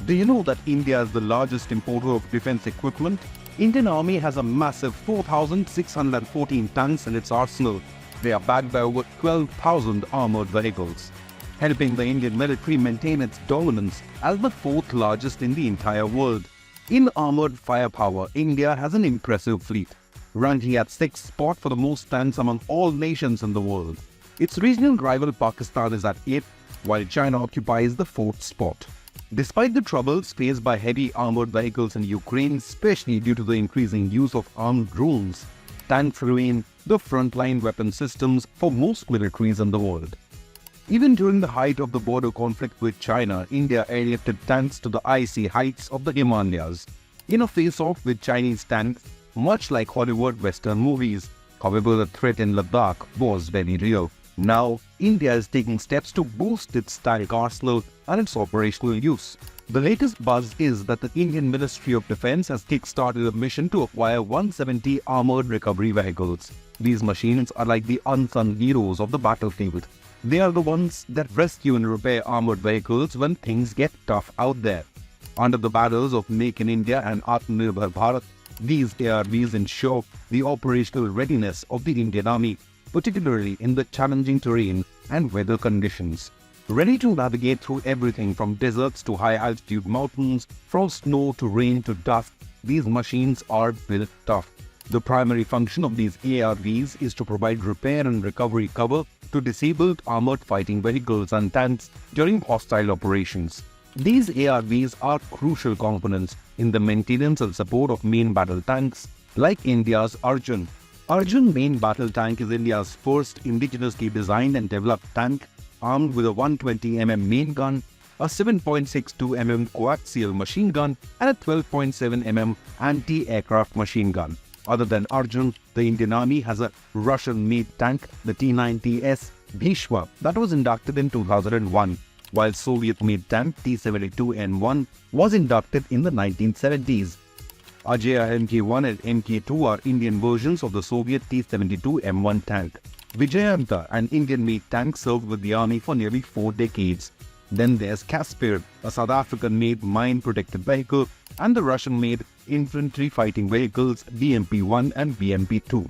Do you know that India is the largest importer of defense equipment? Indian Army has a massive 4,614 tanks in its arsenal. They are backed by over 12,000 armored vehicles, helping the Indian military maintain its dominance as the fourth largest in the entire world. In armored firepower, India has an impressive fleet, ranking at 6th spot for the most tanks among all nations in the world. Its regional rival Pakistan is at 8th, while China occupies the 4th spot. Despite the troubles faced by heavy armored vehicles in Ukraine, especially due to the increasing use of armed drones, tanks remain the frontline weapon systems for most militaries in the world. Even during the height of the border conflict with China, India airlifted tanks to the icy heights of the Himalayas in a face-off with Chinese tanks, much like Hollywood Western movies. However, the threat in Ladakh was very real. Now, India is taking steps to boost its tank arsenal and its operational use. The latest buzz is that the Indian Ministry of Defense has kick-started a mission to acquire 170 armored recovery vehicles. These machines are like the unsung heroes of the battlefield. They are the ones that rescue and repair armored vehicles when things get tough out there. Under the banners of Make in India and Atmanirbhar Bharat, these ARVs ensure the operational readiness of the Indian Army, particularly in the challenging terrain and weather conditions. Ready to navigate through everything from deserts to high-altitude mountains, from snow to rain to dust, these machines are built tough. The primary function of these ARVs is to provide repair and recovery cover to disabled armored fighting vehicles and tanks during hostile operations. These ARVs are crucial components in the maintenance and support of main battle tanks like India's Arjun. Arjun main battle tank is India's first indigenously designed and developed tank, armed with a 120mm main gun, a 7.62mm coaxial machine gun, and a 12.7mm anti-aircraft machine gun. Other than Arjun, the Indian Army has a Russian-made tank, the T-90S Bhishma, that was inducted in 2001, while Soviet-made tank T-72N1 was inducted in the 1970s. Ajaya Mk1 and Mk2 are Indian versions of the Soviet T-72M1 tank. Vijayanta, an Indian-made tank, served with the army for nearly 4 decades. Then there's Kaspir, a South African-made mine-protected vehicle, and the Russian-made infantry fighting vehicles BMP-1 and BMP-2.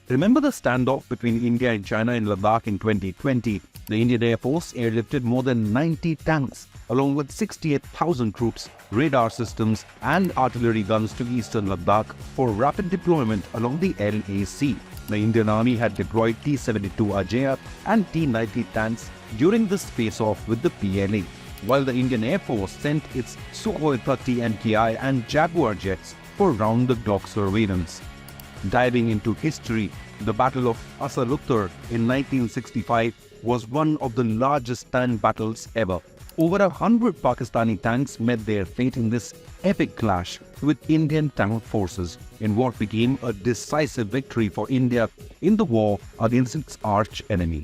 Remember the standoff between India and China in Ladakh in 2020? The Indian Air Force airlifted more than 90 tanks, along with 68,000 troops, radar systems, and artillery guns to eastern Ladakh for rapid deployment along the LAC. The Indian Army had deployed T-72 Ajaya and T-90 tanks during this face-off with the PLA, while the Indian Air Force sent its Sukhoi 30 MKI and Jaguar jets for round-the-clock surveillance. Diving into history, the Battle of Asal Uttr in 1965 was one of the largest tank battles ever. Over 100 Pakistani tanks met their fate in this epic clash with Indian tank forces in what became a decisive victory for India in the war against its arch enemy.